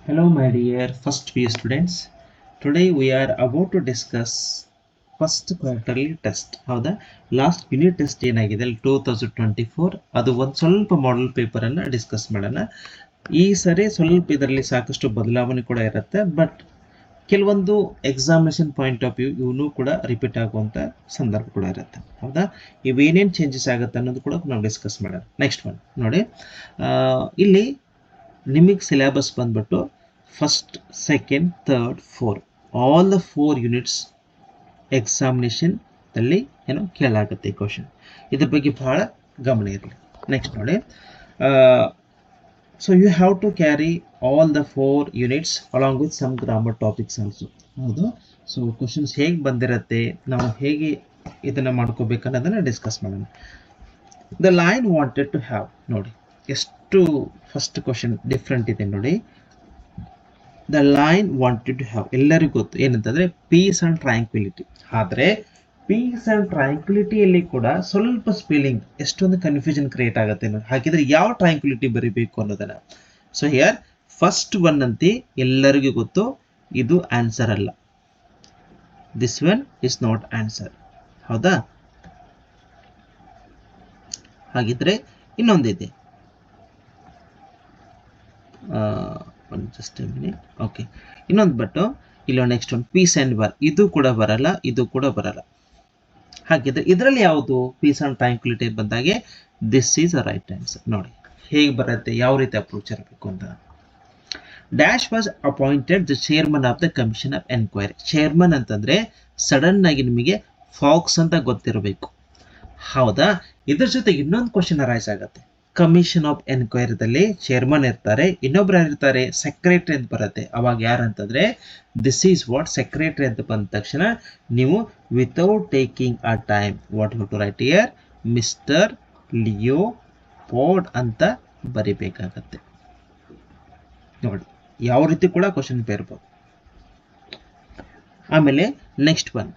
Hello my dear first PU students. Today we are about to discuss first quarterly test. ಹೌದಾ, last unit test ಏನಾಗಿದೆ 2024 ಅದು ಒಂದು ಸ್ವಲ್ಪ model paper ಅನ್ನ discuss ಮಾಡೋಣ. ಈ ಸರಿ ಸ್ವಲ್ಪ ಇದರಲ್ಲಿ ಸಾಕಷ್ಟು ಬದಲಾವಣೆ ಕೂಡ ಇರುತ್ತೆ, ಬಟ್ ಕೆಲವೊಂದು ಎಕ್ಸಾಮಿನೇಷನ್ ಪಾಯಿಂಟ್ ಆಫ್ ವ್ಯೂ ಇವನು ಕೂಡ ರಿಪೀಟ್ ಆಗುವಂಥ ಸಂದರ್ಭ ಕೂಡ ಇರುತ್ತೆ. ಹೌದಾ, ಇವೇನೇನು ಚೇಂಜಸ್ ಆಗುತ್ತೆ ಅನ್ನೋದು ಕೂಡ ನಾವು ಡಿಸ್ಕಸ್ ಮಾಡೋಣ. ನೆಕ್ಸ್ಟ್ ಒನ್ ನೋಡಿ, ಇಲ್ಲಿ ನಿಮಗೆ ಸಿಲೆಬಸ್ ಬಂದ್ಬಿಟ್ಟು first, second, third, fourth all the 4 units ಎಕ್ಸಾಮಿನೇಷನ್ದಲ್ಲಿ ಏನೋ ಕೇಳಾಗುತ್ತೆ ಕ್ವಶನ್. ಇದ್ರ ಬಗ್ಗೆ ಬಹಳ ಗಮನ ಇರಲಿ. ನೆಕ್ಸ್ಟ್ ನೋಡಿ, so you have to carry all the 4 units along with some grammar topics also. ಹೌದು, ಸೊ ಕ್ವಶನ್ಸ್ ಹೇಗೆ ಬಂದಿರುತ್ತೆ, ನಾವು ಹೇಗೆ ಇದನ್ನು ಮಾಡ್ಕೋಬೇಕು ಅನ್ನೋದನ್ನು ಡಿಸ್ಕಸ್ ಮಾಡೋಣ. The line wanted to have ನೋಡಿ, ಎಷ್ಟು ಫಸ್ಟ್ ಕ್ವಶನ್ ಡಿಫ್ರೆಂಟ್ ಇದೆ ನೋಡಿ. The line wanted to have ಎಲ್ಲರಿಗೂ ಗೊತ್ತು ಏನಂತಂದ್ರೆ ಪೀಸ್ ಅಂಡ್ ಟ್ರ್ಯಾಂಕ್ವಿಲಿಟಿ. ಆದರೆ ಪೀಸ್ ಅಂಡ್ ಟ್ರ್ಯಾಂಕ್ವಿಲಿಟಿಯಲ್ಲಿ ಕೂಡ ಸ್ವಲ್ಪ ಸ್ಪೆಲ್ಲಿಂಗ್ ಎಷ್ಟೊಂದು ಕನ್ಫ್ಯೂಷನ್ ಕ್ರಿಯೇಟ್ ಆಗುತ್ತೆ. ಹಾಗಿದ್ರೆ ಯಾವ ಟ್ರ್ಯಾಂಕ್ವಿಲಿಟಿ ಬರೀಬೇಕು ಅನ್ನೋದನ್ನ. ಸೊ ಹಿಯರ್ ಫಸ್ಟ್ ಒನ್ ಅಂತೆ ಎಲ್ಲರಿಗೂ ಗೊತ್ತು, ಇದು ಆನ್ಸರ್ ಅಲ್ಲ. This one is not answer. ಹೌದಾ, ಹಾಗಿದ್ರೆ ಇನ್ನೊಂದಿದೆ, ಜಸ್ಟ್ ಮಿನಿಟ್. ಓಕೆ, ಇನ್ನೊಂದು ಬಟ್ಟು ಇಲ್ಲ. ನೆಕ್ಸ್ಟ್ ಒಂದು ಪೀಸ್ ಆ್ಯಂಡ್ ಬಾರ್, ಇದು ಕೂಡ ಬರಲ್ಲ, ಇದು ಕೂಡ ಬರಲ್ಲ. ಹಾಗಿದ್ರೆ ಇದರಲ್ಲಿ ಯಾವುದು ಪೀಸ್ ಆ್ಯಂಡ್ ಟ್ರ್ಯಾಂಕ್ವಿಲಿಟಿ ಬಂದಾಗೆ this is a right answer. ನೋಡಿ ಹೇಗೆ ಬರುತ್ತೆ, ಯಾವ ರೀತಿ ಅಪ್ರೋಚ್ ಇರಬೇಕು ಅಂತ. Dash was appointed the chairman of the commission of enquiry. Chairman ಅಂತಂದ್ರೆ ಸಡನ್ ಆಗಿ ನಿಮಗೆ ಫಾಕ್ಸ್ ಅಂತ ಗೊತ್ತಿರಬೇಕು. ಹೌದಾ, ಇದ್ರ ಜೊತೆಗೆ ಇನ್ನೊಂದು ಕ್ವಶನ್ ಅರೈಸ್ ಆಗುತ್ತೆ. ಕಮಿಷನ್ ಆಫ್ ಎನ್ಕ್ವೈರಿದಲ್ಲಿ ಚೇರ್ಮನ್ ಇರ್ತಾರೆ, ಇನ್ನೊಬ್ರು ಯಾರಿರ್ತಾರೆ, ಸೆಕ್ರೆಟರಿ ಅಂತ ಬರುತ್ತೆ. ಅವಾಗ ಯಾರಂತಂದ್ರೆ ದಿಸ್ ಈಸ್ ವಾಟ್ ಸೆಕ್ರೆಟರಿ ಅಂತ ಬಂದ ತಕ್ಷಣ ನೀವು without taking a time what you to write here mister Leopold ಅಂತ ಬರಿಬೇಕಾಗತ್ತೆ. ನೋಡಿ ಯಾವ ರೀತಿ ಕೂಡ ಕ್ವಶನ್ ಇರ್ಬೋದು. ಆಮೇಲೆ next one,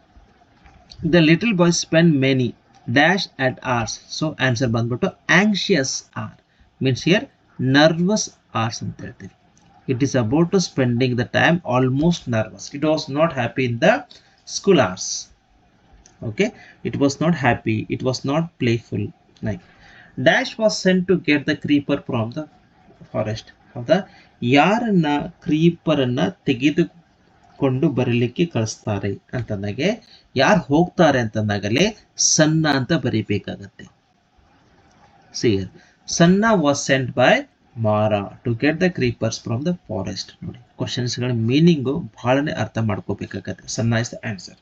the little boy spend many dash at hours. So answer ಬಂದ್ಬಿಟ್ಟು anxious hours means here nervous hours ಅಂತ ಹೇಳ್ತೀವಿ. It is about to spending the time almost nervous. It was not happy in the school hours. Okay, it was not happy, it was not playful. Like Dash was sent to get the creeper from the forest. ಹೌದಾ, ಯಾರನ್ನ ಕ್ರೀಪರನ್ನ ತೆಗೆದುಕೊಂಡು ಬರಲಿಕ್ಕೆ ಕಳಿಸ್ತಾರೆ ಅಂತಂದಾಗೆ, ಯಾರು ಹೋಗ್ತಾರೆ ಅಂತಂದಾಗಲೇ ಸನ್ನ ಅಂತ ಬರೀಬೇಕಾಗತ್ತೆ. Here Sanna was sent by Mara to get the creepers from the forest. ನೋಡಿ ಕ್ವಶನ್ಸ್ಗಳ ಮೀನಿಂಗು ಬಹಳನೇ ಅರ್ಥ ಮಾಡ್ಕೋಬೇಕಾಗತ್ತೆ. Sanna is the answer.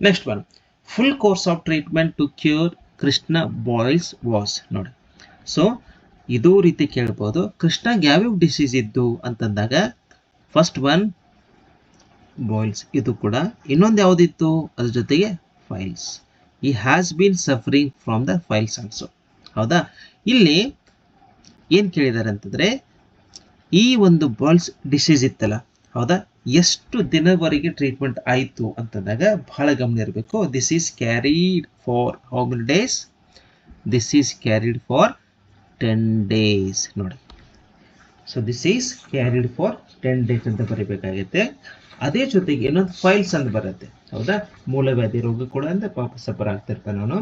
Next one, full course of treatment to cure Krishna boils was. ನೋಡಿ, ಸೊ ಇದು ರೀತಿ ಕೇಳ್ಬೋದು, ಕೃಷ್ಣಗೆ ಯಾವ್ಯಾವ ಡಿಸೀಸ್ ಇದ್ದು ಅಂತಂದಾಗ ಫಸ್ಟ್ ಒನ್ ಬಾಯ್ಲ್ಸ್, ಇದು ಕೂಡ. ಇನ್ನೊಂದು ಯಾವುದಿತ್ತು ಅದ್ರ ಜೊತೆಗೆ ಫೈಲ್ಸ್. ಈ has been suffering from the files also. ಹೌದಾ, ಇಲ್ಲಿ ಏನು ಕೇಳಿದ್ದಾರೆ ಅಂತಂದ್ರೆ ಈ ಒಂದು ಬಾಯ್ಲ್ಸ್ ಡಿಸೀಸ್ ಇತ್ತಲ್ಲ, ಹೌದಾ, ಎಷ್ಟು ದಿನವರೆಗೆ ಟ್ರೀಟ್ಮೆಂಟ್ ಆಯಿತು ಅಂತಂದಾಗ ಬಹಳ ಗಮನ ಇರಬೇಕು. This is carried for how many days? This is carried for 10 days. ನೋಡಿ, so this is carried for 10 days ಅಂತ ಬರೀಬೇಕಾಗುತ್ತೆ. ಅದೇ ಜೊತೆಗೆ ಇನ್ನೊಂದು ಫೈಲ್ಸ್ ಅಂತ ಬರುತ್ತೆ. ಹೌದಾ, ಮೂಲವ್ಯಾಧಿ ರೋಗ ಕೂಡ ಅಂದ್ರೆ ಪಾಪ ಸಫರ್ ಆಗ್ತಿರ್ತಾನೆ ಅವನು.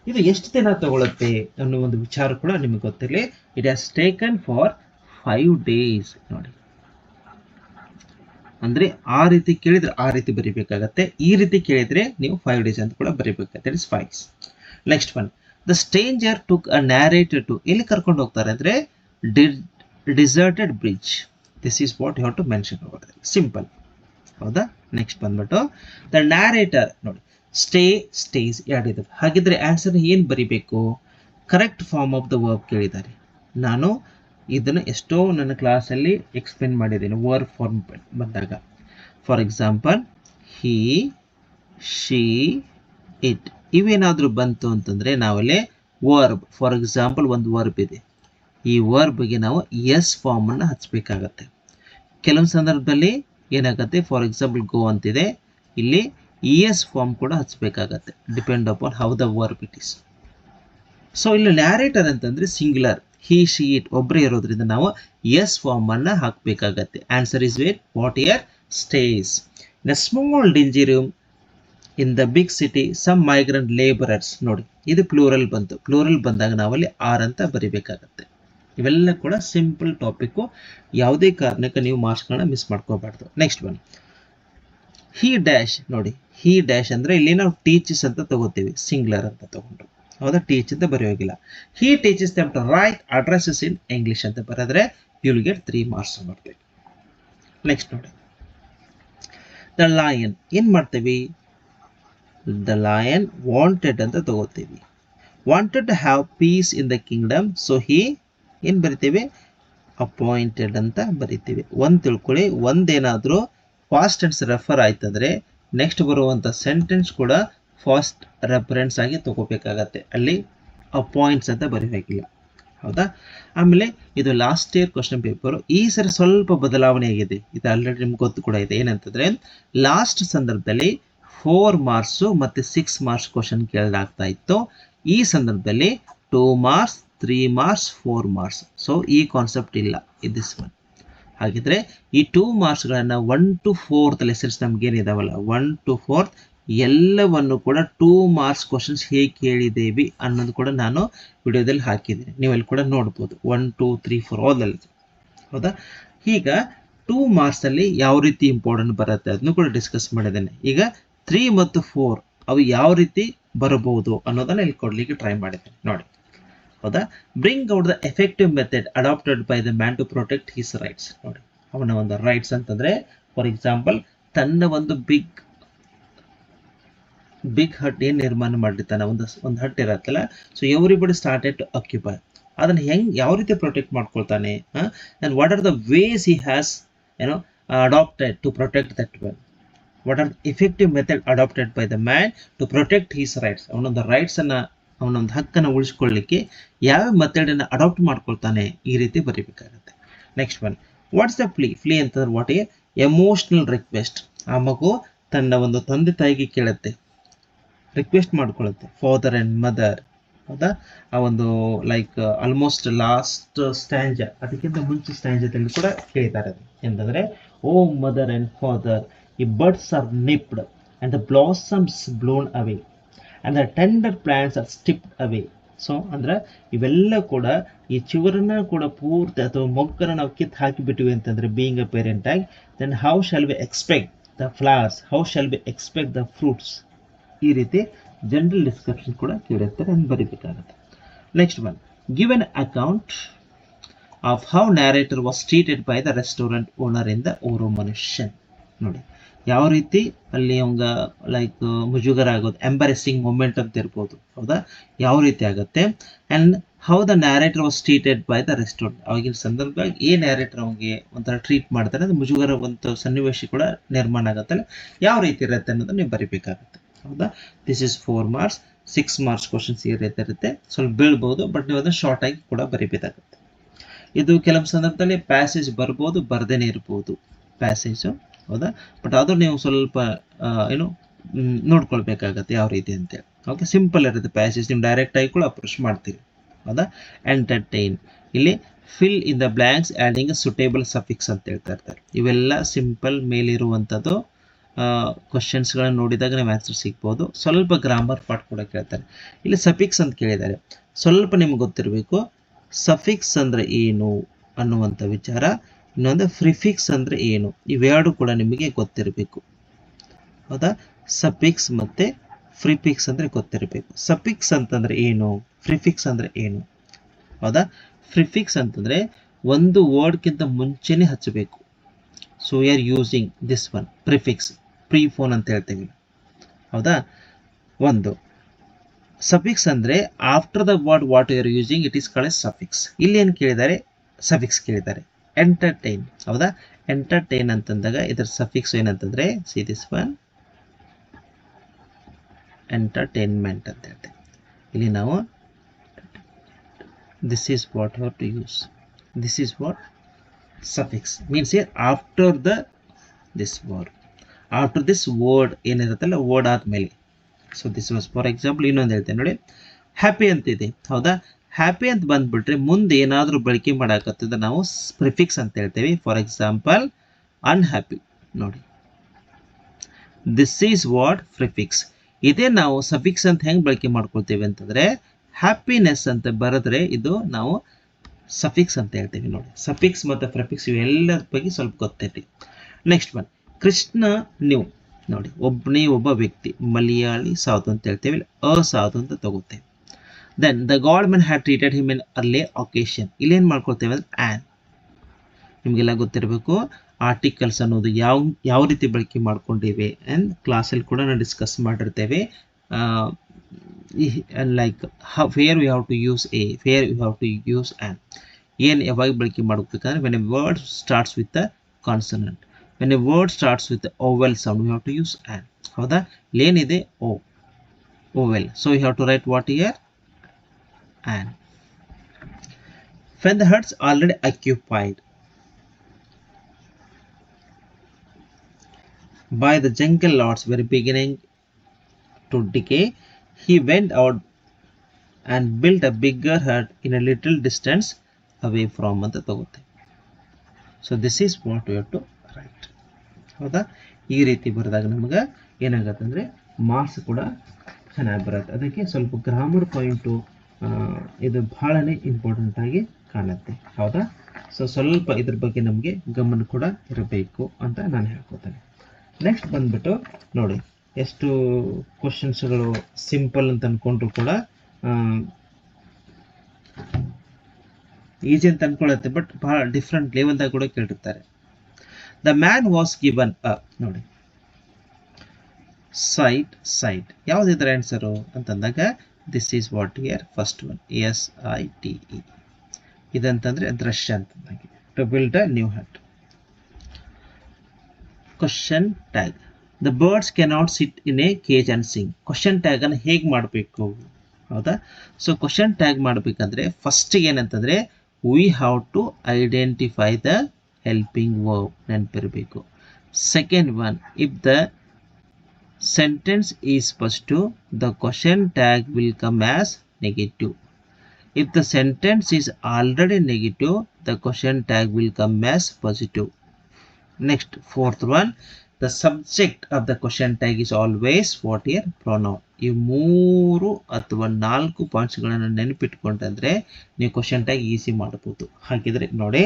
ಇದು ಎಷ್ಟು ದಿನ ತಗೊಳುತ್ತೆ ಅನ್ನೋ ಒಂದು ವಿಚಾರ ಕೂಡ ನಿಮಗೆ ಗೊತ್ತಿರಲಿ. It has taken for 5 days. ನೋಡಿ, ಅಂದ್ರೆ ಆ ರೀತಿ ಕೇಳಿದ್ರೆ ಆ ರೀತಿ ಬರೀಬೇಕಾಗತ್ತೆ, ಈ ರೀತಿ ಕೇಳಿದ್ರೆ ನೀವು 5 days ಅಂತ ಕೂಡ ಬರೀಬೇಕಾಗತ್ತೆ. It is fails. Next one, the stranger took a narrator to. ಎಲ್ಲಿ ಕರ್ಕೊಂಡು ಹೋಗ್ತಾರೆ ಅಂದ್ರೆ deserted bridge. This is what you have to mention over. Simple. ಹೌದಾ, ನೆಕ್ಸ್ಟ್ ಬಂದ್ಬಿಟ್ಟು ದ ನ್ಯಾರೇಟರ್. ನೋಡಿ, ಸ್ಟೇ ಸ್ಟೇಸ್ ಎರಡಿದೆ. ಹಾಗಿದ್ರೆ ಆನ್ಸರ್ ಏನು ಬರಿಬೇಕು? Correct form of the verb ಕೇಳಿದ್ದಾರೆ. ನಾನು ಇದನ್ನು ಎಷ್ಟೋ ನನ್ನ ಕ್ಲಾಸಲ್ಲಿ ಎಕ್ಸ್ಪ್ಲೇನ್ ಮಾಡಿದ್ದೀನಿ ವರ್ಬ್ ಫಾರ್ಮ್ ಬಂದಾಗ. For example he, she, it ಇವೇನಾದರೂ ಬಂತು ಅಂತಂದರೆ ನಾವಲ್ಲೇ ವರ್ಬ್, ಫಾರ್ ಎಕ್ಸಾಂಪಲ್ ಒಂದು ವರ್ಬ್ ಇದೆ, ಈ ವರ್ಬ್ಗೆ ನಾವು ಎಸ್ ಫಾರ್ಮನ್ನು ಹಚ್ಚಬೇಕಾಗತ್ತೆ. ಕೆಲವೊಂದು ಸಂದರ್ಭದಲ್ಲಿ ಏನಾಗುತ್ತೆ, ಫಾರ್ ಎಕ್ಸಾಂಪಲ್ ಗೋ ಅಂತಿದೆ, ಇಲ್ಲಿ ಇ ಎಸ್ ಫಾರ್ಮ್ ಕೂಡ ಹಚ್ಚಬೇಕಾಗತ್ತೆ, depend upon how the verb it is. So ಇಲ್ಲಿ ನ್ಯಾರೇಟರ್ ಅಂತಂದರೆ ಸಿಂಗ್ಯುಲರ್, ಹಿ ಶಿ ಇಟ್ ಒಬ್ಬರೇ ಇರೋದ್ರಿಂದ ನಾವು ಎಸ್ ಫಾರ್ಮ್ ಅನ್ನ ಹಾಕಬೇಕಾಗತ್ತೆ. Answer is where what here stays. In a small dingy room in the big city some migrant labourers. ನೋಡಿ ಇದು plural ಬಂತು. ಪ್ಲೂರಲ್ ಬಂದಾಗ ನಾವಲ್ಲಿ ಆರ್ ಅಂತ ಬರಿಬೇಕಾಗತ್ತೆ. ಇವೆಲ್ಲ ಕೂಡ ಸಿಂಪಲ್ ಟಾಪಿಕ್, ಯಾವುದೇ ಕಾರಣಕ್ಕೆ ನೀವು ಮಾರ್ಕ್ಸ್ಗಳನ್ನ ಮಿಸ್ ಮಾಡ್ಕೋಬಾರ್ದು. Next one he dash. ನೋಡಿ ಹಿ ಡ್ಯಾಶ್ ಅಂದ್ರೆ ಇಲ್ಲಿ ನಾವು ಟೀಚಸ್ ಅಂತ ತಗೋತೀವಿ, ಸಿಂಗ್ಲರ್ ಅಂತ ತಗೊಂಡ್ರು. ಹೌದಾ, ಟೀಚ್ ಅಂತ ಬರೆಯೋಗಿಲ್ಲ. He teaches them to write addresses in English ಅಂತ ಬರೆದ್ರೆ ಯು ವಿಲ್ ಗೆಟ್ 3 ಮಾರ್ಕ್ಸ್ ಬರ್ತೇವೆ. ನೆಕ್ಸ್ಟ್ ನೋಡಿ ದ ಲಯನ್. ಏನ್ ಮಾಡ್ತೀವಿ, ದ ಲಯನ್ ವಾಂಟೆಡ್ ಅಂತ ತಗೋತೀವಿ. Wanted to have peace in the kingdom, so he ಏನ್ ಬರಿತೀವಿ, ಅಪಾಯಿಂಟೆಡ್ ಅಂತ ಬರಿತೀವಿ. ಒಂದ್ ತಿಳ್ಕೊಳ್ಳಿ, ಒಂದೇನಾದ್ರೂ ಫಾಸ್ಟ್ ಟೆನ್ಸ್ ರೆಫರ್ ಆಯ್ತಂದ್ರೆ ನೆಕ್ಸ್ಟ್ ಬರುವಂತ ಸೆಂಟೆನ್ಸ್ ಕೂಡ ಫಾಸ್ಟ್ ರೆಫರೆನ್ಸ್ ಆಗಿ ತಗೋಬೇಕಾಗತ್ತೆ. ಅಲ್ಲಿ ಅಪಾಯಿಂಟ್ಸ್ ಅಂತ ಬರೀಬೇಕಿಲ್ಲ. ಹೌದಾ. ಆಮೇಲೆ ಇದು ಲಾಸ್ಟ್ ಇಯರ್ ಕ್ವಶನ್ ಪೇಪರ್. ಈ ಸರಿ ಸ್ವಲ್ಪ ಬದಲಾವಣೆ ಆಗಿದೆ. ಇದು ಆಲ್ರೆಡಿ ನಿಮ್ಗೆ ಗೊತ್ತು ಕೂಡ ಇದೆ. ಏನಂತಂದ್ರೆ ಲಾಸ್ಟ್ ಸಂದರ್ಭದಲ್ಲಿ 4 ಮಾರ್ಕ್ಸ್ ಮತ್ತೆ 6 ಮಾರ್ಕ್ಸ್ ಕ್ವಶನ್ ಕೇಳಲಾಗ್ತಾ ಇತ್ತು. ಈ ಸಂದರ್ಭದಲ್ಲಿ 2 ಮಾರ್ಕ್ಸ್ 3 ಮಾರ್ಕ್ಸ್ 4 ಮಾರ್ಕ್ಸ್. ಸೊ ಈ ಕಾನ್ಸೆಪ್ಟ್ ಇಲ್ಲ ದಿಸ್ ಒನ್. ಹಾಗಿದ್ರೆ ಈ 2 ಮಾರ್ಕ್ಸ್ಗಳನ್ನ 1 to 4th ಲೆಸನ್ಸ್ ನಮ್ಗೇನಿದಾವಲ್ಲ 1 to 4th ಎಲ್ಲವನ್ನು ಕೂಡ 2 ಮಾರ್ಕ್ಸ್ ಕ್ವಶನ್ಸ್ ಹೇಗೆ ಕೇಳಿದ್ದೇವೆ ಅನ್ನೋದು ಕೂಡ ನಾನು ವಿಡಿಯೋದಲ್ಲಿ ಹಾಕಿದ್ದೀನಿ. ನೀವೆಲ್ಲಿ ಕೂಡ ನೋಡ್ಬೋದು 1 2 3 4 ಆಲ್. ಹೌದಾ. ಈಗ 2 ಮಾರ್ಕ್ಸ್ ಅಲ್ಲಿ ಯಾವ ರೀತಿ ಇಂಪಾರ್ಟೆಂಟ್ ಬರುತ್ತೆ ಅದನ್ನು ಕೂಡ ಡಿಸ್ಕಸ್ ಮಾಡಿದ್ದೇನೆ. ಈಗ 3 ಮತ್ತು 4 ಅವು ಯಾವ ರೀತಿ ಬರಬಹುದು ಅನ್ನೋದನ್ನ ಇಲ್ಲಿ ಕೊಡ್ಲಿಕ್ಕೆ ಟ್ರೈ ಮಾಡಿದ್ದೇನೆ. ನೋಡಿ. ಹೌದಾ. Bring out the effective method adopted by the man to protect his rights. ನೋಡಿ ಅವನ ಒಂದು ರೈಟ್ಸ್ ಅಂತಂದ್ರೆ ಫಾರ್ ಎಕ್ಸಾಂಪಲ್ ತನ್ನ ಒಂದು ಬಿಗ್ ಹಟ್ ಏನ್ ನಿರ್ಮಾಣ ಮಾಡಿರ್ತಾನೆ, ಒಂದು ಹಟ್ ಇರತ್ತಲ್ಲ. So everybody started to occupy. ಅದನ್ನ ಯಾವ ರೀತಿ ಪ್ರೊಟೆಕ್ಟ್ ಮಾಡ್ಕೊಳ್ತಾನೆ, and what are the ways he has adapted to protect that well. What are effective method adopted by the man to protect his rights. ಅವನೊಂದು rights ಅನ್ನ, ಅವನೊಂದು ಹಕ್ಕನ್ನು ಉಳಿಸ್ಕೊಳ್ಳಿಕ್ಕೆ ಯಾವ method ಅನ್ನ ಅಡಾಪ್ಟ್ ಮಾಡ್ಕೊಳ್ತಾನೆ, ಈ ರೀತಿ ಬರೀಬೇಕಾಗುತ್ತೆ. Next one what's the plea ಅಂತಂದ್ರೆ ವಾಟ್ ಎ ಎಮೋಷನಲ್ ರಿಕ್ವೆಸ್ಟ್. ಆ ಮಗು ತನ್ನ ಒಂದು ತಂದೆ ತಾಯಿಗೆ ಕೇಳುತ್ತೆ, ರಿಕ್ವೆಸ್ಟ್ ಮಾಡ್ಕೊಳ್ಳುತ್ತೆ, ಫಾದರ್ ಅಂಡ್ ಮದರ್. ಹೌದಾ. ಆ ಒಂದು ಲೈಕ್ ಆಲ್ಮೋಸ್ಟ್ ಲಾಸ್ಟ್ ಸ್ಟ್ಯಾಂಜ, ಅದಕ್ಕಿಂತ ಮುಂಚೆ ಸ್ಟ್ಯಾಂಜದಲ್ಲಿ ಕೂಡ ಕೇಳಿದ್ದಾರೆ ಎಂತಂದ್ರೆ ಓ ಮದರ್ ಅಂಡ್ ಫಾದರ್, ಈ birds are nipped and the blossoms blown away and the tender plants are stripped away. So ಅಂದ್ರೆ ಇವೆಲ್ಲ ಕೂಡ ಈ ಚಿಗುರನ್ನ ಕೂಡ ಪೂರ್ತಿ ಅಥವಾ ಮೊಗ್ಗನ್ನ ನಾವು ಕಿತ್ತು ಹಾಕಿಬಿಟ್ಟಿವಿ ಅಂತಂದ್ರೆ ಬೀಯಿಂಗ್ ಅ ಪೇರೆಂಟ್ ಆಗಿ, then how shall we expect the flowers, how shall we expect the fruits. ಈ ರೀತಿ ಜನರಲ್ ಡಿಸ್ಕ್ರಿಪ್ಷನ್ ಕೂಡ ಕೇಳಿರ್ತಾರೆ, ಅದನ್ನು ಬರೀಬೇಕಾಗುತ್ತೆ. Next one give an account of how narrator was treated by the restaurant owner in the ಓರೋ ಮನುಷ್ಯನ್. ನೋಡಿ ಯಾವ ರೀತಿ ಅಲ್ಲಿ ಅವಂಗ ಲೈಕ್ ಮುಜುಗರ ಆಗೋದು, ಎಂಬಾರೆಸಿಂಗ್ ಮೂಮೆಂಟ್ ಅಂತ ಇರ್ಬೋದು. ಹೌದಾ. ಯಾವ ರೀತಿ ಆಗುತ್ತೆ and how the narrator was treated by the restaurant. ಅವಾಗಿನ ಸಂದರ್ಭದಲ್ಲಿ ಏ ನ್ಯಾರೇಟರ್ ಅವನಿಗೆ ಒಂಥರ ಟ್ರೀಟ್ ಮಾಡ್ತಾರೆ, ಅದು ಮುಜುಗರ ಒಂದು ಸನ್ನಿವೇಶ ಕೂಡ ನಿರ್ಮಾಣ ಆಗುತ್ತಲ್ಲ, ಯಾವ ರೀತಿ ಇರುತ್ತೆ ಅನ್ನೋದನ್ನ ನೀವು ಬರೀಬೇಕಾಗುತ್ತೆ. ಹೌದಾ. This is 4 marks. 6 marks questions ಈ ರೀತಿ ಇರುತ್ತೆ. ಸ್ವಲ್ಪ ಬೀಳ್ಬೋದು, ಬಟ್ ನೀವು ಅದನ್ನು ಶಾರ್ಟ್ ಆಗಿ ಕೂಡ ಬರೀಬೇಕಾಗುತ್ತೆ. ಇದು ಕೆಲವು ಸಂದರ್ಭದಲ್ಲಿ ಪ್ಯಾಸೇಜ್ ಬರ್ಬೋದು, ಬರ್ದೇನೆ ಇರ್ಬೋದು ಪ್ಯಾಸೇಜು. ಹೌದಾ. ಬಟ್ ಅದು ನೀವು ಸ್ವಲ್ಪ ನೋಡ್ಕೊಳ್ಬೇಕಾಗತ್ತೆ ಯಾವ ರೀತಿ ಅಂತೇಳಿ. ಓಕೆ, ಸಿಂಪಲ್ ಇರುತ್ತೆ ಪ್ಯಾಸೇಜ್, ನೀವು ಡೈರೆಕ್ಟ್ ಆಗಿ ಕೂಡ ಅಪ್ರೋಚ್ ಮಾಡ್ತೀರಿ. ಹೌದಾ. ಎಂಟರ್ಟೈನ್, ಇಲ್ಲಿ fill in the blanks adding suitable suffix ಅಂತ ಹೇಳ್ತಾ ಇರ್ತಾರೆ. ಇವೆಲ್ಲ ಸಿಂಪಲ್ ಮೇಲಿರುವಂಥದ್ದು ಕ್ವಶನ್ಸ್ಗಳನ್ನು ನೋಡಿದಾಗ ನೀವು ಆನ್ಸರ್ ಸಿಗ್ಬೋದು. ಸ್ವಲ್ಪ ಗ್ರಾಮರ್ ಪಾರ್ಟ್ ಕೂಡ ಕೇಳ್ತಾರೆ. ಇಲ್ಲಿ ಸಫಿಕ್ಸ್ ಅಂತ ಕೇಳಿದ್ದಾರೆ, ಸ್ವಲ್ಪ ನಿಮ್ಗೆ ಗೊತ್ತಿರಬೇಕು ಸಫಿಕ್ಸ್ ಅಂದರೆ ಏನು ಅನ್ನುವಂಥ ವಿಚಾರ. ಇನ್ನೊಂದು ಪ್ರಿಫಿಕ್ಸ್ ಅಂದರೆ ಏನು, ಇವೆರಡು ಕೂಡ ನಿಮಗೆ ಗೊತ್ತಿರಬೇಕು. ಹೌದಾ. ಸಫಿಕ್ಸ್ ಮತ್ತು ಪ್ರಿಫಿಕ್ಸ್ ಅಂದರೆ ಗೊತ್ತಿರಬೇಕು. ಸಫಿಕ್ಸ್ ಅಂತಂದರೆ ಏನು, ಪ್ರಿಫಿಕ್ಸ್ ಅಂದರೆ ಏನು. ಹೌದಾ. ಪ್ರಿಫಿಕ್ಸ್ ಅಂತಂದರೆ ಒಂದು ವರ್ಡ್ಗಿಂತ ಮುಂಚೆನೇ ಹಚ್ಚಬೇಕು. So we are using this one prefix, ಪ್ರೀಫೋನ್ ಅಂತ ಹೇಳ್ತೀವಿ. ಹೌದಾ. ಒಂದು ಸಫಿಕ್ಸ್ ಅಂದರೆ after the word what you are using it is called a suffix. ಇಲ್ಲಿ ಏನು ಕೇಳಿದ್ದಾರೆ, ಸಫಿಕ್ಸ್ ಕೇಳಿದ್ದಾರೆ. ಎಂಟರ್ಟೈನ್. ಹೌದಾ. ಎಂಟರ್ಟೈನ್ ಅಂತಂದಾಗ ಇದರ ಸಫಿಕ್ಸ್ ಏನಂತಂದ್ರೆ ಸಿ ದಿಸ್ ಒನ್ ಎಂಟರ್ಟೈನ್ಮೆಂಟ್ ಅಂತ ಹೇಳ್ತೇವೆ. ಇಲ್ಲಿ ನಾವು this is what how to use, this is what suffix means here after the this word, after this word ಏನಿರುತ್ತಲ್ಲ ವರ್ಡ್ ಆದ್ಮೇಲೆ. So this was for example ಇನ್ನೊಂದು ಹೇಳ್ತೇನೆ ನೋಡಿ, ಹ್ಯಾಪಿ ಅಂತಿದೆ. ಹೌದಾ. ಹ್ಯಾಪಿ ಅಂತ ಬಂದ್ಬಿಟ್ರೆ ಮುಂದೆ ಏನಾದರೂ ಬಳಕೆ ಮಾಡಕತ್ತಿದ್ರೆ ನಾವು ಪ್ರಿಫಿಕ್ಸ್ ಅಂತ ಹೇಳ್ತೇವೆ. ಫಾರ್ ಎಕ್ಸಾಂಪಲ್ ಅನ್ಹ್ಯಾಪಿ ನೋಡಿ, ದಿಸ್ ಈಸ್ ವಾಟ್ ಪ್ರಿಫಿಕ್ಸ್. ಇದೇ ನಾವು ಸಫಿಕ್ಸ್ ಅಂತ ಹೆಂಗೆ ಬಳಕೆ ಮಾಡ್ಕೊಳ್ತೇವೆ ಅಂತಂದರೆ ಹ್ಯಾಪಿನೆಸ್ ಅಂತ ಬರೆದ್ರೆ ಇದು ನಾವು ಸಫಿಕ್ಸ್ ಅಂತ ಹೇಳ್ತೇವೆ. ನೋಡಿ, ಸಫಿಕ್ಸ್ ಮತ್ತು ಪ್ರಿಫಿಕ್ಸ್ ಇವೆಲ್ಲದ ಬಗ್ಗೆ ಸ್ವಲ್ಪ ಗೊತ್ತೈತಿ. ನೆಕ್ಸ್ಟ್ ಒನ್, ಕೃಷ್ಣ ನ್ಯೂ ನೋಡಿ, ಒಬ್ಬ ವ್ಯಕ್ತಿ, ಮಲಯಾಳಿ ಸಾಧು ಅಂತ ಹೇಳ್ತೇವೆ, ಅಸಾಧು ಅಂತ ತಗೋತೇವೆ. Then the god man had treated him in early occasion. ಇಲ್ಲೇನು ಮಾಡ್ಕೊಳ್ತೇವೆ ಅಂದ್ರೆ ಆ್ಯನ್. ನಿಮಗೆಲ್ಲ ಗೊತ್ತಿರಬೇಕು ಆರ್ಟಿಕಲ್ಸ್ ಅನ್ನೋದು ಯಾವ ರೀತಿ ಬಳಕೆ ಮಾಡ್ಕೊಂಡಿವೆ ಆ್ಯಂಡ್ ಕ್ಲಾಸಲ್ಲಿ ಕೂಡ ನಾವು ಡಿಸ್ಕಸ್ ಮಾಡಿರ್ತೇವೆ. Like where you have to use a, where you have to use an. ಏನು ಯಾವಾಗ ಬಳಕೆ ಮಾಡಬೇಕಂದ್ರೆ when a word starts with a consonant, when a word starts with vowel sound you have to use an. ಹೌದಾ, ಏನಿದೆ vowel, so you have to write what ear an. When the huts already occupied by the jungle lords were beginning to decay, he went out and built a bigger hut in a little distance away from ಅಂತ ತಗೋತೆ. So this is what you have to write. ಹೌದಾ, ಈ ರೀತಿ ಬರೆದಾಗ ನಮಗೆ ಏನಾಗತ್ತೆ ಅಂದರೆ marks ಕೂಡ ಚೆನ್ನಾಗಿ ಬರುತ್ತೆ. ಅದಕ್ಕೆ ಸ್ವಲ್ಪ ಗ್ರಾಮರ್ ಪಾಯಿಂಟು ಇದು ಬಹಳನೇ ಇಂಪಾರ್ಟೆಂಟ್ ಆಗಿ ಕಾಣುತ್ತೆ. ಹೌದಾ, ಸೊ ಸ್ವಲ್ಪ ಇದ್ರ ಬಗ್ಗೆ ನಮಗೆ ಗಮನ ಕೂಡ ಇರಬೇಕು ಅಂತ ನಾನು ಹೇಳ್ಕೊತೇನೆ. ನೆಕ್ಸ್ಟ್ ಬಂದ್ಬಿಟ್ಟು ನೋಡಿ, ಎಷ್ಟು ಕ್ವಶನ್ಸ್ಗಳು ಸಿಂಪಲ್ ಅಂತ ಅಂದ್ಕೊಂಡ್ರು ಕೂಡ ಈಸಿ ಅಂತ ಅಂದ್ಕೊಳ್ಳುತ್ತೆ, ಬಟ್ ಬಹಳ ಡಿಫ್ರೆಂಟ್ ಲೆವೆಲ್ದಾಗ ಕೂಡ ಕೇಳಿರ್ತಾರೆ. The man was given a ನೋಡಿ, ಸೈಟ್ ಯಾವುದಿದ್ರೆ ಆನ್ಸರು ಅಂತಂದಾಗ this is what here first one SITE. ಇದಂತಂದ್ರೆ ದೃಶ್ಯ ಅಂತಂದಾಗೆ. To build a new hut. Question tag, the birds cannot sit in a cage and sing. Question tag ಅನ್ನು ಹೇಗೆ ಮಾಡಬೇಕು? ಹೌದಾ, ಸೊ ಕ್ವಶನ್ ಟ್ಯಾಗ್ ಮಾಡಬೇಕಂದ್ರೆ ಫಸ್ಟ್ ಏನಂತಂದ್ರೆ we have to identify the helping verb, ನೆನಪಿರಬೇಕು. Second one, if the sentence is positive, the question tag will come as negative. If the sentence is already negative, the question tag will come as positive. Next, fourth one, the subject of the question tag is always what here? Pronoun. ಈ 3 ಅಥವಾ 4 ಪಾಯಿಂಟ್ಸ್ಗಳನ್ನು ನೆನಪಿಟ್ಕೊಂಡ್ರೆ ನೀವು question tag easy ಮಾಡಬಹುದು. ಹಾಗಿದ್ರೆ ನೋಡಿ,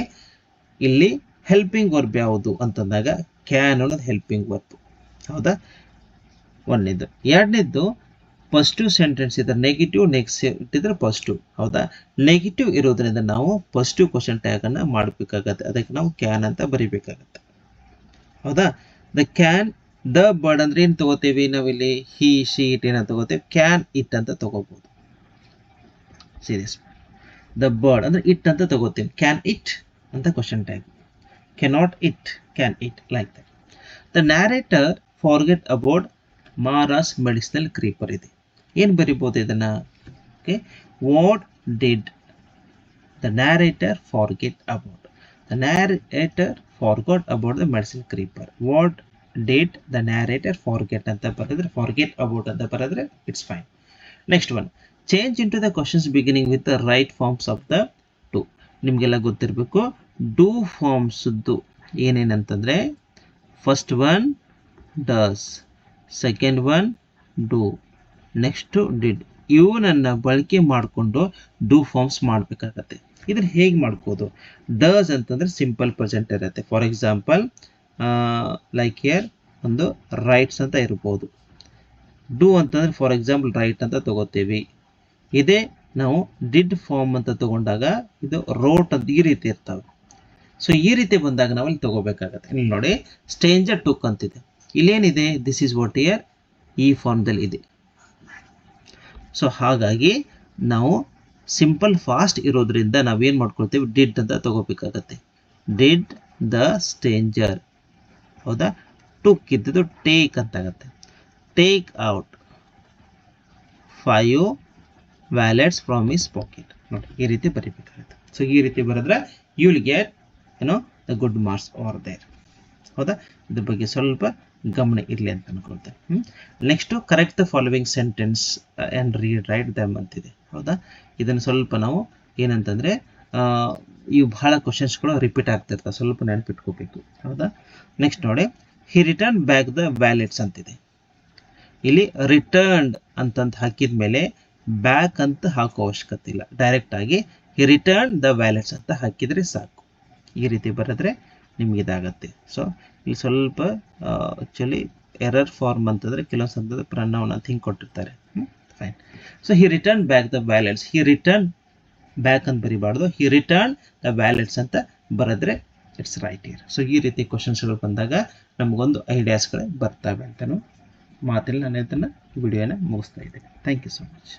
ಇಲ್ಲಿ helping verb ಯಾವುದು ಅಂತಂದಾಗ can ಅನ್ನೋದು ಹೆಲ್ಪಿಂಗ್ ವರ್ಬ್. ಹೌದಾ, ಒಂದನೇದು. ಎರಡನೇದು ಪಾಸಿಟಿವ್ ಸೆಂಟೆನ್ಸ್ ಇದ್ರೆ ನೆಗೆಟಿವ್, ನೆಕ್ಸ್ಟ್ ಇದ್ರೆ ಪಾಸಿಟಿವ್. ಹೌದಾ, ನೆಗೆಟಿವ್ ಇರೋದ್ರಿಂದ ನಾವು ಪಾಸಿಟಿವ್ ಕ್ವಶನ್ ಟ್ಯಾಗ್ ಅನ್ನ ಮಾಡಬೇಕಾಗತ್ತೆ. ಅದಕ್ಕೆ ನಾವು ಕ್ಯಾನ್ ಅಂತ ಬರಿಬೇಕಾಗತ್ತೆ. ಹೌದಾ, ದ ಬರ್ಡ್ ಅಂದ್ರೆ ಏನು ತಗೋತೇವಿ ನಾವಿಲ್ಲಿ? ಹಿ, ಶಿ, ಇಟ್ ಏನಂತ ತಗೋತೇವೆ? ಕ್ಯಾನ್ ಇಟ್ ಅಂತ ತಗೋಬಹುದು. ಸೀರಿಯಸ್, ದ ಬರ್ಡ್ ಅಂದ್ರೆ ಇಟ್ ಅಂತ ತಗೋತೇವೆ. ಕ್ಯಾನ್ ಇಟ್ ಅಂತ question tag. Cannot it, can it, like that. The narrator forget about Mara's medicinal creeper ಇದೆ. ಏನು ಬರಿಬೋದು ಇದನ್ನ? Okay, what did the narrator forget about? The narrator forgot about the medicine creeper. What did the narrator forget ಅಂತ ಬರೆದ್ರೆ, forget about ಅಂತ ಬರೆದ್ರೆ it's fine. Next one, change into the questions beginning with the right forms of the do. ನಿಮಗೆಲ್ಲ ಗೊತ್ತಿರಬೇಕು do ಫಾರ್ಮ್ಸ್ದು ಏನೇನಂತಂದ್ರೆ first one does, second one do, next did. ಇವನನ್ನು ಬಳಕೆ ಮಾಡಿಕೊಂಡು ಡೂ ಫಾರ್ಮ್ಸ್ ಮಾಡಬೇಕಾಗತ್ತೆ. ಇದ್ರ ಹೇಗೆ ಮಾಡ್ಕೋದು? ಡಸ್ ಅಂತಂದ್ರೆ ಸಿಂಪಲ್ ಪ್ರೆಸೆಂಟ್ ಇರುತ್ತೆ. ಫಾರ್ ಎಕ್ಸಾಂಪಲ್ ಲೈಕ್ ಹಿಯರ್ ಒಂದು ರೈಟ್ಸ್ ಅಂತ ಇರ್ಬೋದು. ಡೂ ಅಂತಂದ್ರೆ ಫಾರ್ ಎಕ್ಸಾಂಪಲ್ ರೈಟ್ ಅಂತ ತಗೋತೀವಿ. ಇದೇ ನಾವು ಡಿಡ್ ಫಾರ್ಮ್ ಅಂತ ತಗೊಂಡಾಗ ಇದು ರೋಟ್ ಅಂತ ಈ ರೀತಿ ಇರ್ತವೆ. ಸೊ ಈ ರೀತಿ ಬಂದಾಗ ನಾವು ಇಲ್ಲಿ ತಗೋಬೇಕಾಗತ್ತೆ. ಇಲ್ಲಿ ನೋಡಿ, ಸ್ಟ್ರೇಂಜರ್ ಟುಕ್ ಅಂತಿದೆ. ಇಲ್ಲೇನಿದೆ? ದಿಸ್ ಈಸ್ ವಾಟ್ ಇಯರ್ ಈ ಫಾರ್ಮ್ದಲ್ಲಿ ಇದೆ. ಸೊ ಹಾಗಾಗಿ ನಾವು ಸಿಂಪಲ್ ಫಾಸ್ಟ್ ಇರೋದ್ರಿಂದ ನಾವೇನು ಮಾಡ್ಕೊಳ್ತೇವೆ? ಡಿಡ್ ಅಂತ ತಗೋಬೇಕಾಗತ್ತೆ. Did the stranger. ಹೌದಾ, ಟುಕ್ ಇದ್ದಿದ್ದು ಟೇಕ್ ಅಂತ ಆಗುತ್ತೆ. Take out 5 wallets from his pocket. ನೋಡಿ, ಈ ರೀತಿ ಬರೀಬೇಕಾಗುತ್ತೆ. ಸೊ ಈ ರೀತಿ ಬರೆದ್ರೆ you will get the good marks are there. ಹೌದಾ, ಇದ್ರ ಬಗ್ಗೆ ಸ್ವಲ್ಪ ಗಮನ ಇರಲಿ ಅಂತ ಅನ್ಕೊಳ್ತೇನೆ. Next correct the following sentence and read write them ಅಂತಿದೆ. ಹೌದಾ, ಇದನ್ನು ಸ್ವಲ್ಪ ನಾವು ಏನಂತಂದರೆ ಇವು ಬಹಳ ಕ್ವಶನ್ಸ್ಗಳು ರಿಪೀಟ್ ಆಗ್ತಿರ್ತವೆ, ಸ್ವಲ್ಪ ನೆನಪಿಟ್ಕೋಬೇಕು. ಹೌದಾ, ನೆಕ್ಸ್ಟ್ ನೋಡಿ, ಹಿ ರಿಟರ್ನ್ ಬ್ಯಾಕ್ ದ ವ್ಯಾಲೆಟ್ಸ್ ಅಂತಿದೆ. ಇಲ್ಲಿ ರಿಟರ್ನ್ಡ್ ಅಂತಂತ ಹಾಕಿದ ಮೇಲೆ ಬ್ಯಾಕ್ ಅಂತ ಹಾಕೋ ಅವಶ್ಯಕತೆ ಇಲ್ಲ, ಡೈರೆಕ್ಟಾಗಿ ಹಿ ರಿಟರ್ನ್ ದ ವ್ಯಾಲೆಟ್ಸ್ ಅಂತ ಹಾಕಿದರೆ ಸಾಕು. ಈ ರೀತಿ ಬರೆದ್ರೆ ನಿಮ್ಗೆ ಇದಾಗತ್ತೆ. ಸೊ ಇಲ್ಲಿ ಸ್ವಲ್ಪ ಆ್ಯಕ್ಚುಲಿ ಎರರ್ ಫಾರ್ಮ್ ಅಂತಂದರೆ ಕೆಲವೊಂದು ಸಂದರ್ಭದಲ್ಲಿ ಪ್ರನೌನ್ ಅಂತ ಹಿಂಗೆ ಕೊಟ್ಟಿರ್ತಾರೆ. Fine. So he return back the wallets, he return back ಅಂತ ಬರಿಬಾರ್ದು, ಹಿ ರಿಟರ್ನ್ ದ ವ್ಯಾಲೆಟ್ಸ್ ಅಂತ ಬರೆದ್ರೆ ಇಟ್ಸ್ ರೈಟ್ ಇಯರ್. ಸೊ ಈ ರೀತಿ ಕ್ವಶನ್ಸ್ಗಳು ಬಂದಾಗ ನಮಗೊಂದು ಐಡಿಯಾಸ್ಗಳು ಬರ್ತವೆ ಅಂತಲೂ ಮಾತಿಲ್ಲ ನಾನು ಇದನ್ನು ವಿಡಿಯೋನ ಮುಗಿಸ್ತಾ ಇದ್ದೇನೆ. Thank you so much.